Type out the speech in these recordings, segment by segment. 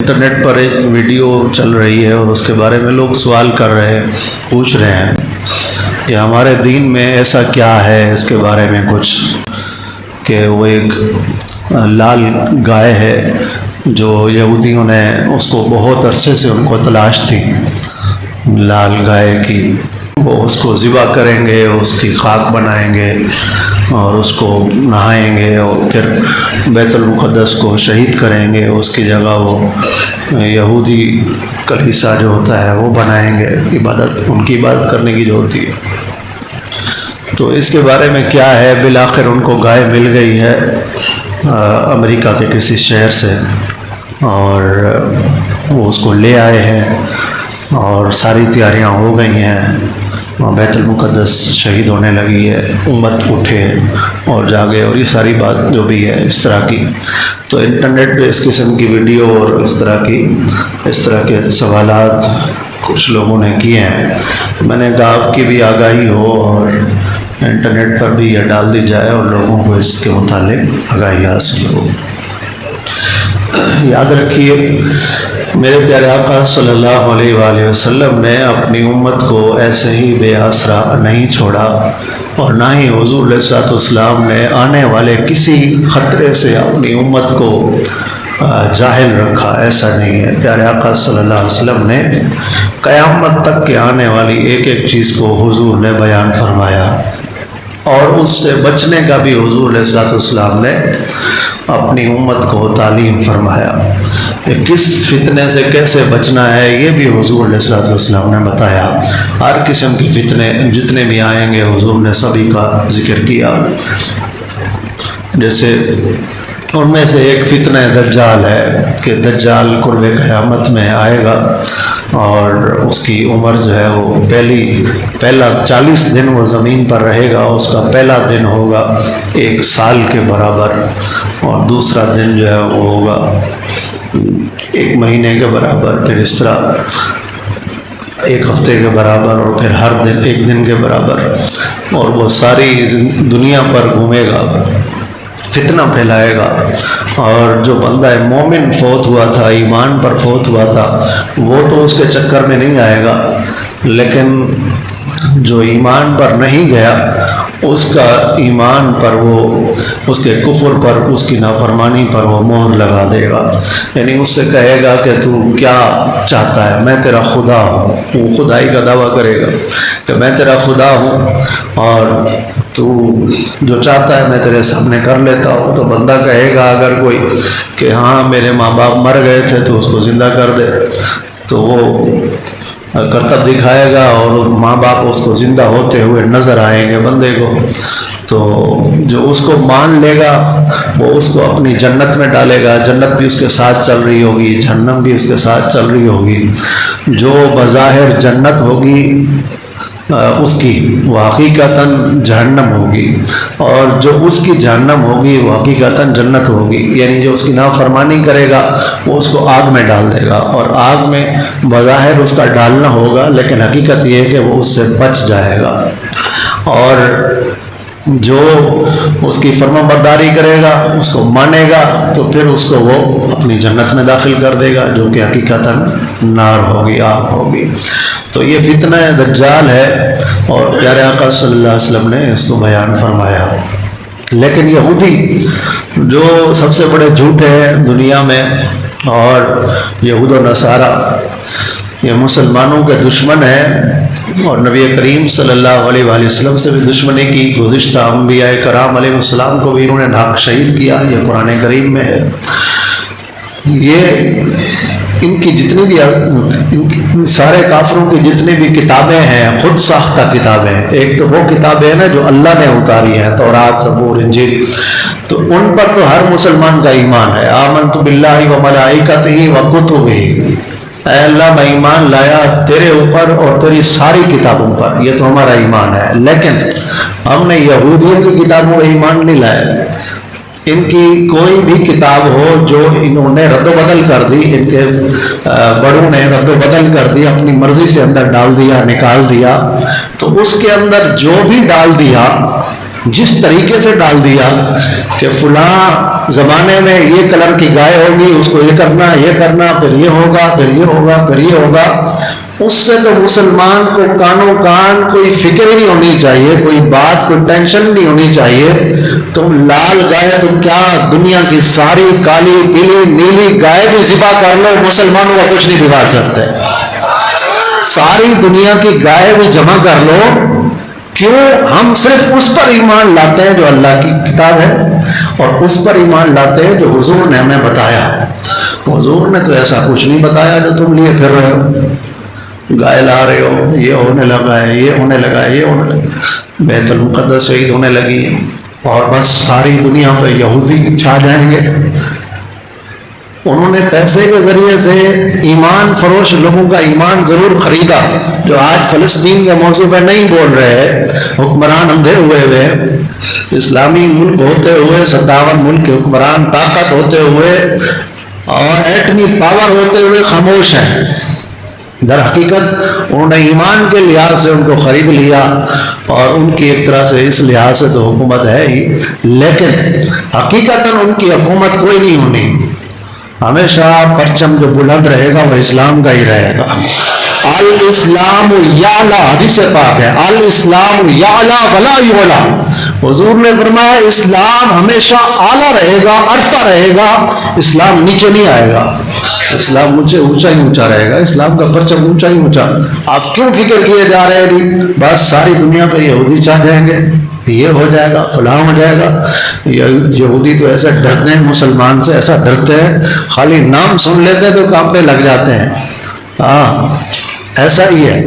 Internet پر ایک video چل رہی ہے اور اس کے بارے میں لوگ سوال کر رہے ہیں، پوچھ رہے ہیں کہ ہمارے دین میں ایسا کیا ہے اس کے بارے میں کچھ، کہ وہ ایک لال گائے ہے جو یہودیوں نے اس کو بہت عرصے سے ان کو تلاش تھی لال گائے کی، وہ اس کو ذبح کریں گے، اس کی خاک بنائیں گے اور اس کو نہائیں گے اور پھر بیت المقدس کو شہید کریں گے، اس کی جگہ وہ یہودی کلیسا جو ہوتا ہے وہ بنائیں گے، عبادت ان کی عبادت کرنے کی جو ہوتی ہے۔ تو اس کے بارے میں کیا ہے، بالآخر ان کو گائے مل گئی ہے امریکہ کے کسی شہر سے اور وہ اس کو لے آئے ہیں اور ساری تیاریاں ہو گئی ہیں، بیت المقدس شہید ہونے لگی ہے، امت اٹھے اور جاگے اور یہ ساری بات جو بھی ہے اس طرح کی۔ تو انٹرنیٹ پہ اس قسم کی ویڈیو اور اس طرح کے سوالات کچھ لوگوں نے کیے ہیں۔ میں نے کہا آپ کی بھی آگاہی ہو اور انٹرنیٹ پر بھی یہ ڈال دی جائے اور لوگوں کو اس کے متعلق آگاہی حاصل ہو۔ یاد رکھیے، میرے پیارے آقا صلی اللہ علیہ وآلہ وسلم نے اپنی امت کو ایسے ہی بے آسرا نہیں چھوڑا اور نہ ہی حضور علیہ الصلوۃ والسلام نے آنے والے کسی خطرے سے اپنی امت کو جاہل رکھا، ایسا نہیں ہے۔ پیارے آقا صلی اللہ علیہ وسلم نے قیامت تک کے آنے والی ایک ایک چیز کو حضور نے بیان فرمایا اور اس سے بچنے کا بھی حضور علیہ الصلوۃ والسلام نے اپنی امت کو تعلیم فرمایا کہ کس فتنے سے کیسے بچنا ہے، یہ بھی حضور علیہ الصلوۃ والسلام نے بتایا۔ ہر قسم کے فتنے جتنے بھی آئیں گے حضور نے سبھی کا ذکر کیا۔ جیسے ان میں سے ایک فتنہ دجال ہے کہ دجال قرب قیامت میں آئے گا اور اس کی عمر جو ہے وہ پہلا 40 دن وہ زمین پر رہے گا، اس کا پہلا دن ہوگا 1 سال کے برابر اور دوسرا دن جو ہے وہ ہوگا 1 مہینے کے برابر، پھر اس طرح 1 ہفتے کے برابر اور پھر ہر دن 1 دن کے برابر، اور وہ ساری دنیا پر گھومے گا، فتنہ پھیلائے گا۔ اور جو بندہ مومن فوت ہوا تھا، ایمان پر فوت ہوا تھا، وہ تو اس کے چکر میں نہیں آئے گا، لیکن جو ایمان پر نہیں گیا اس کا ایمان پر وہ اس کے کفر پر، اس کی نافرمانی پر وہ مہر لگا دے گا، یعنی اس سے کہے گا کہ تو کیا چاہتا ہے، میں تیرا خدا ہوں، وہ خدائی کا دعویٰ کرے گا کہ میں تیرا خدا ہوں اور تو جو چاہتا ہے میں تیرے سامنے کر لیتا ہوں۔ تو بندہ کہے گا اگر کوئی کہ ہاں میرے ماں باپ مر گئے تھے تو اس کو زندہ کر دے، تو وہ کرتب دکھائے گا اور ماں باپ اس کو زندہ ہوتے ہوئے نظر آئیں گے بندے کو، تو جو اس کو مان لے گا وہ اس کو اپنی جنت میں ڈالے گا، جنت بھی اس کے ساتھ چل رہی ہوگی، جہنم بھی اس کے ساتھ چل رہی ہوگی۔ جو بظاہر جنت ہوگی اس کی وہ حقیقتاً جہنم ہوگی، اور جو اس کی جہنم ہوگی وہ حقیقتاً جنت ہوگی، یعنی جو اس کی نافرمانی کرے گا وہ اس کو آگ میں ڈال دے گا، اور آگ میں بظاہر اس کا ڈالنا ہوگا لیکن حقیقت یہ ہے کہ وہ اس سے بچ جائے گا، اور جو اس کی فرما برداری کرے گا، اس کو مانے گا، تو پھر اس کو وہ اپنی جنت میں داخل کر دے گا جو کہ حقیقتاً نار ہوگی، آگ ہوگی۔ تو یہ فتنہ دجال ہے اور پیارے آقا صلی اللہ علیہ وسلم نے اس کو بیان فرمایا۔ لیکن یہودی جو سب سے بڑے جھوٹے ہیں دنیا میں، اور یہود و نصارہ یہ مسلمانوں کے دشمن ہیں اور نبی کریم صلی اللہ علیہ وآلہ وسلم سے بھی دشمنی کی، گزشتہ انبیاء کرام علیہ السلام کو بھی انہوں نے ڈھاک شہید کیا، یہ قرآن کریم میں ہے۔ یہ ان کی جتنی بھی ان سارے کافروں کی جتنی بھی کتابیں ہیں خود ساختہ کتابیں ہیں۔ ایک تو وہ کتابیں ہیں نا جو اللہ نے اتاری ہیں، تورات، زبور، انجیل، تو ان پر تو ہر مسلمان کا ایمان ہے۔ آمنت باللہ و ملائکتہ و کتبہ، اے اللہ میں ایمان لایا تیرے اوپر اور تیری ساری کتابوں پر، یہ تو ہمارا ایمان ہے۔ لیکن ہم نے یہودیوں کی کتابوں پر ایمان نہیں لایا۔ ان کی کوئی بھی کتاب ہو جو انہوں نے رد و بدل کر دی، ان کے بڑوں نے رد و بدل کر دی، اپنی مرضی سے اندر ڈال دیا، نکال دیا، تو اس کے اندر جو بھی ڈال دیا جس طریقے سے ڈال دیا کہ فلاں زمانے میں یہ کلر کی گائے ہوگی، اس کو یہ کرنا پھر یہ ہوگا پھر یہ ہوگا پھر یہ ہوگا، اس سے تو مسلمان کو کانوں کان کوئی فکر ہی نہیں ہونی چاہیے، کوئی بات کوئی ٹینشن نہیں ہونی چاہیے. تم لال گائے تو کیا دنیا کی ساری کالی پیلی نیلی گائے بھی ذبح کر لو، مسلمانوں کا کچھ نہیں بگاڑ سکتے. ساری دنیا کی گائے بھی جمع کر لو. کیوں؟ ہم صرف اس پر ایمان لاتے ہیں جو اللہ کی کتاب ہے، اور اس پر ایمان لاتے ہیں جو حضور نے ہمیں بتایا. حضور نے تو ایسا کچھ نہیں بتایا جو تم لیے پھر رہے ہو. گائے لا رہے ہو، یہ ہونے لگا ہے، یہ ہونے لگا ہے، یہ ہونے لگا، بیت المقدس شہید ہونے لگی ہے، اور بس ساری دنیا پہ یہودی چھا جائیں گے. انہوں نے پیسے کے ذریعے سے ایمان فروش لوگوں کا ایمان ضرور خریدا، جو آج فلسطین کے موضوع پہ نہیں بول رہے. حکمران اندھے ہوئے ہوئے، اسلامی ملک ہوتے ہوئے، 57 ملک کے حکمران طاقت ہوتے ہوئے اور ایٹمی پاور ہوتے ہوئے خاموش ہیں. در حقیقت انہوں نے ایمان کے لحاظ سے ان کو خرید لیا، اور ان کی ایک طرح سے اس لحاظ سے تو حکومت ہے ہی، لیکن حقیقتاً ان کی حکومت کوئی نہیں ہونی. ہمیشہ پرچم جو بلند رہے گا وہ اسلام کا ہی رہے گا. الاسلام یعلا، حدیث پاک ہے، الاسلام یعلا ولا یعلا. حضور نے فرمایا اسلام ہمیشہ اعلیٰ رہے گا، عرفہ رہے گا، اسلام نیچے نہیں آئے گا. اسلام اونچا ہی اونچا رہے گا، اسلام کا پرچم اونچا ہی اونچا. آپ کیوں فکر کیے جا رہے ہیں؟ بس ساری دنیا پہ یہودی چھا جائیں گے، یہ ہو جائے گا، فلاں ہو جائے گا. یہودی تو ایسے ڈرتے ہیں مسلمان سے، ایسا ڈرتے ہیں خالی نام سن لیتے ہیں تو کانپنے لگ جاتے ہیں. ہاں ایسا ہی ہے.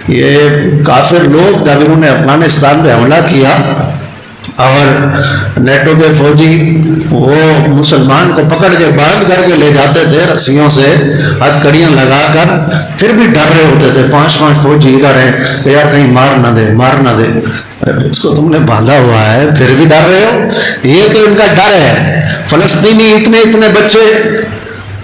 یہ کافر لوگ جب انہوں نے افغانستان پہ حملہ کیا اور نیٹو کے فوجی وہ مسلمان کو پکڑ کے باندھ کر کے لے جاتے تھے رسیوں سے، ہتھکڑیاں لگا کر، پھر بھی ڈر رہے ہوتے تھے. 5 فوجی ادھر ہیں کہ یار کہیں مار نہ دے. اس کو تم نے باندھا ہوا ہے پھر بھی ڈر رہے ہو. یہ تو ان کا ڈر ہے. فلسطینی اتنے بچے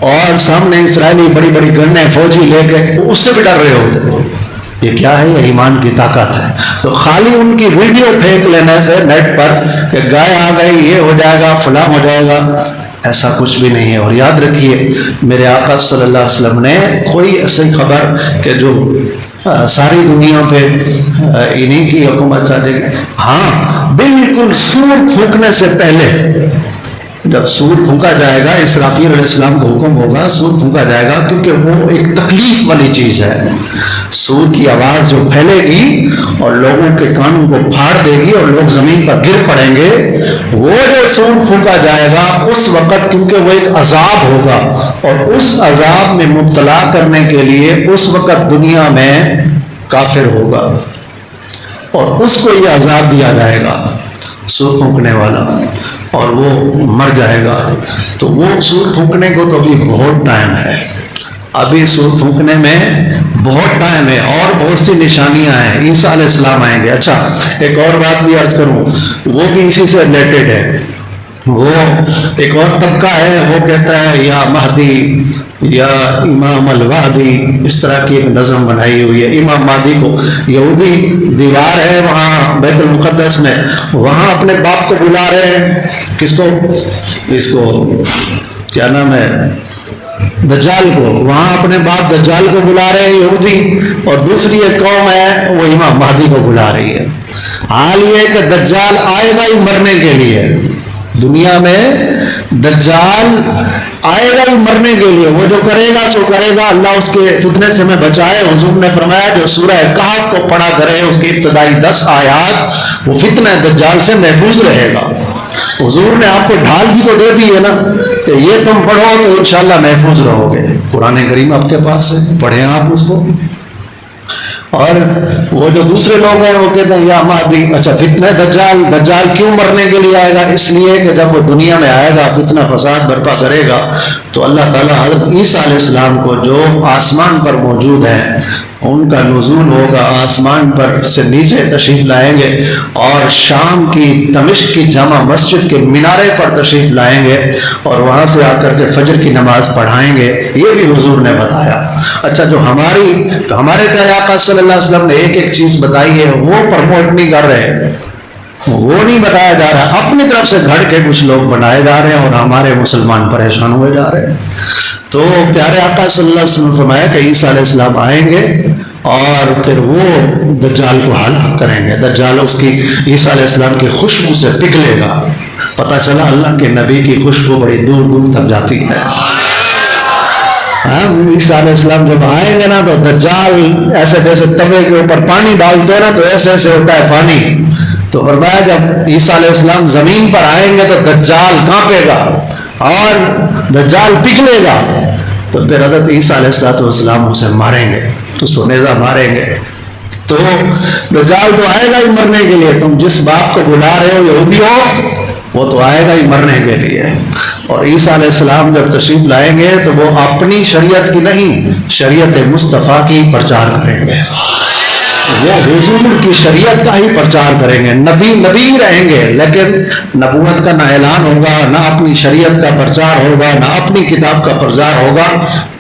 اور سامنے اسرائیلی بڑی گنیں فوجی لے کے، اس سے بھی ڈر رہے ہوتے. یہ کیا ہے؟ یہ ایمان کی طاقت ہے. تو خالی ان کی ویڈیو پھینک لینے سے نیٹ پر کہ گائے آ گئی، یہ ہو جائے گا، فلاں ہو جائے گا، ایسا کچھ بھی نہیں ہے. اور یاد رکھیے میرے آقا صلی اللہ علیہ وسلم نے کوئی ایسی خبر کہ جو ساری دنیا پہ انہی کی حکومت چلے گی. ہاں بالکل سور پھونکنے سے پہلے، جب سور پھونکا جائے گا، اسرافیل علیہ السلام کو حکم ہوگا سور پھونکا جائے گا، کیونکہ وہ ایک تکلیف والی چیز ہے. سور کی آواز جو پھیلے گی اور لوگوں کے کانوں کو پھاڑ دے گی اور لوگ زمین پر گر پڑیں گے، وہ جو سور پھونکا جائے گا اس وقت، کیونکہ وہ ایک عذاب ہوگا، اور اس عذاب میں مبتلا کرنے کے لیے اس وقت دنیا میں کافر ہوگا اور اس کو یہ عذاب دیا جائے گا، سور پھونکنے والا، اور وہ مر جائے گا. تو وہ سور پھونکنے کو تو ابھی بہت ٹائم ہے، ابھی سور پھونکنے میں بہت ٹائم ہے، اور بہت سی نشانیاں ہیں. عیسیٰ علیہ السلام آئیں گے. اچھا ایک اور بات بھی عرض کروں، وہ بھی اسی سے ریلیٹڈ ہے. وہ ایک اور طبقہ ہے، وہ کہتا ہے یا مہدی یا امام الوادی، اس طرح کی ایک نظم بنائی ہوئی ہے. امام مہدی کو یہودی دیوار ہے وہاں بیت المقدس میں، وہاں اپنے باپ کو بلا رہے ہیں. کس کو؟ اس کو کیا نام ہے، دجال کو. وہاں اپنے باپ دجال کو بلا رہے ہیں یہودی، اور دوسری ایک قوم ہے وہ امام مہدی کو بلا رہی ہے. حال یہ کہ دجال آئے گا ہی مرنے کے لیے. دنیا میں دجال آئے گا ہی مرنے کے لیے. وہ جو کرے گا سو کرے گا، اللہ اس کے فتنے سے میں بچائے. حضور نے فرمایا جو سورہ کہف کو پڑھا کرے اس کی ابتدائی 10 آیات، وہ فتنہ دجال سے محفوظ رہے گا. حضور نے آپ کو ڈھال بھی تو دے دی ہے نا کہ یہ تم پڑھو تو انشاءاللہ محفوظ رہو گے. قرآن کریم آپ کے پاس ہے، پڑھیں آپ اس کو. اور وہ جو دوسرے لوگ ہیں وہ کہتے ہیں یا مہدی. اچھا فتنہ دجال کیوں مرنے کے لیے آئے گا؟ اس لیے کہ جب وہ دنیا میں آئے گا فتنہ فساد برپا کرے گا تو اللہ تعالیٰ حضرت عیسیٰ علیہ السلام کو جو آسمان پر موجود ہیں ان کا نزول ہوگا، آسمان پر سے نیچے تشریف لائیں گے اور شام کی دمشق کی جامع مسجد کے مینارے پر تشریف لائیں گے اور وہاں سے آ کر کے فجر کی نماز پڑھائیں گے. یہ بھی حضور نے بتایا. اچھا جو ہمارے پیارے آقا صلی اللہ علیہ وسلم نے ایک ایک چیز بتائی ہے وہ پرموٹ نہیں کر رہے. وہ نہیں بتایا جا رہا، اپنی طرف سے گھڑ کے کچھ لوگ بنائے جا رہے ہیں اور ہمارے مسلمان پریشان ہوئے جا رہے ہیں۔ تو پیارے آقا صلی اللہ علیہ وسلم نے فرمایا کہ عیسیٰ علیہ السلام آئیں گے اور پھر وہ دجال کو ہلاک کریں گے۔ دجال اس کی عیسیٰ علیہ السلام کی خوشبو سے پگھلے گا۔ پتہ چلا اللہ کے نبی کی خوشبو بڑی دور دور تک جاتی ہے۔ عیسیٰ علیہ السلام جب آئیں گے نا تو دجال ایسے جیسے توے کے اوپر پانی ڈالتے ہیں نا تو ایسے ایسے ہوتا ہے پانی۔ تو فرمایا جب عیسیٰ علیہ السلام زمین پر آئیں گے تو دجال کانپے گا اور دجال پگھلے گا۔ تو پھر حضرت عیسیٰ علیہ السلام اسے ماریں گے، اس کو نیزہ ماریں گے۔ تو دجال تو آئے گا ہی مرنے کے لیے، تم جس باپ کو بلا رہے ہو یہودی ہو، وہ تو آئے گا ہی مرنے کے لیے۔ اور عیسیٰ علیہ السلام جب تشریف لائیں گے تو وہ اپنی شریعت کی نہیں، شریعت مصطفیٰ کی پرچار کریں گے۔ وہ حضور کی شریعت کا ہی پرچار کریں گے۔ نبی رہیں گے لیکن نبوت کا نہ اعلان ہوگا، نہ اپنی شریعت کا پرچار ہوگا، نہ اپنی کتاب کا پرچار ہوگا،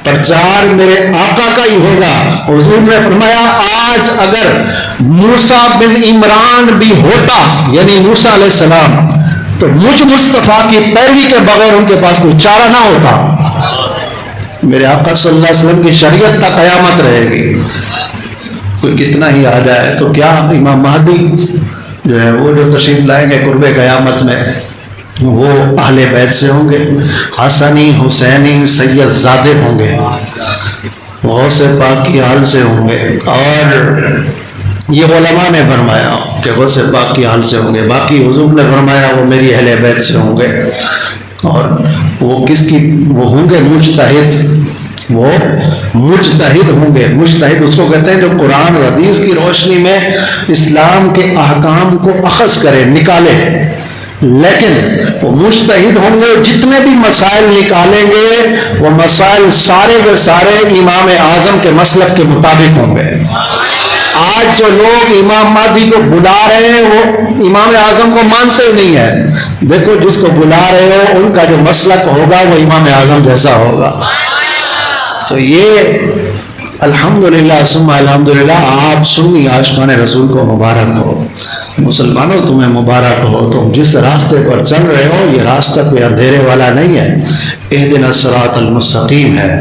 پرچار میرے آقا کا ہی ہوگا۔ حضور نے فرمایا آج اگر موسیٰ بن عمران بھی ہوتا، یعنی موسیٰ علیہ السلام، تو مجھ مصطفیٰ کی پیروی کے بغیر ان کے پاس کوئی چارہ نہ ہوتا۔ میرے آقا صلی اللہ علیہ وسلم کی شریعت کا قیامت رہے گی۔ کوئی کتنا ہی آ جائے تو کیا امام مہدی جو ہے وہ جو تشریف لائیں گے قرب قیامت میں، وہ اہل بیت سے ہوں گے، حسنی حسینی سید زادے ہوں گے، غوث پاک کی حال سے ہوں گے۔ اور یہ علماء نے فرمایا کہ غوث پاک کی حال سے ہوں گے، باقی حضور نے فرمایا وہ میری اہل بیت سے ہوں گے۔ اور وہ کس کی وہ ہوں گے؟ مجتہد، وہ مجتہد ہوں گے۔ مجتہد اس کو کہتے ہیں جو قرآن اور حدیث کی روشنی میں اسلام کے احکام کو اخذ کرے، نکالے۔ لیکن وہ مجتہد ہوں گے، جتنے بھی مسائل نکالیں گے وہ مسائل سارے کے سارے امام اعظم کے مسلک کے مطابق ہوں گے۔ آج جو لوگ امام مہدی کو بلا رہے ہیں وہ امام اعظم کو مانتے نہیں ہیں۔ دیکھو جس کو بلا رہے ہو ان کا جو مسلک ہوگا وہ امام اعظم جیسا ہوگا۔ تو یہ الحمدللہ ثم الحمدللہ آپ سنی عاشقان رسول کو مبارک ہو۔ مسلمانوں تمہیں مبارک ہو، تم جس راستے پر چل رہے ہو یہ راستہ کوئی اندھیرے والا نہیں ہے، اہدنا الصراط المستقیم ہے،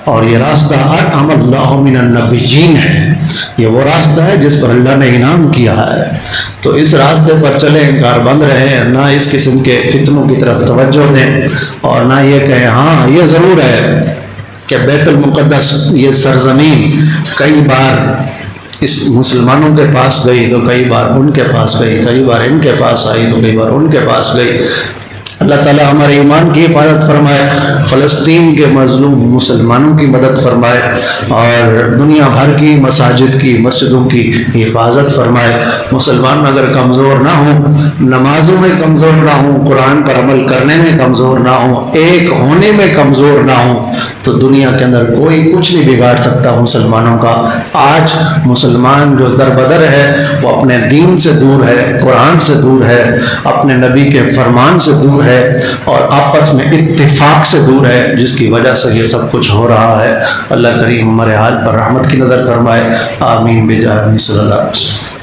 اور یہ راستہ انعم اللہ من النبیین ہے۔ یہ وہ راستہ ہے جس پر اللہ نے انعام کیا ہے۔ تو اس راستے پر چلیں، کار بند رہیں، نہ اس قسم کے فتنوں کی طرف توجہ دیں، اور نہ یہ کہیں ہاں یہ ضرور ہے کہ بیت المقدس یہ سرزمین کئی بار اس مسلمانوں کے پاس گئی تو کئی بار ان کے پاس گئی، کئی بار ان کے پاس آئی تو کئی بار ان کے پاس گئی۔ اللہ تعالیٰ ہمارے ایمان کی حفاظت فرمائے، فلسطین کے مظلوم مسلمانوں کی مدد فرمائے، اور دنیا بھر کی مساجد کی مسجدوں کی حفاظت فرمائے۔ مسلمان اگر کمزور نہ ہوں، نمازوں میں کمزور نہ ہوں، قرآن پر عمل کرنے میں کمزور نہ ہوں، ایک ہونے میں کمزور نہ ہوں، تو دنیا کے اندر کوئی کچھ نہیں بگاڑ سکتا مسلمانوں کا۔ آج مسلمان جو در بدر ہے وہ اپنے دین سے دور ہے، قرآن سے دور ہے، اپنے نبی کے فرمان سے دور ہے، اور آپس میں اتفاق سے دور ہے، جس کی وجہ سے یہ سب کچھ ہو رہا ہے۔ اللہ کریم ہمارے حال پر رحمت کی نظر فرمائے، آمین بجاہ نبی صلی اللہ علیہ وسلم۔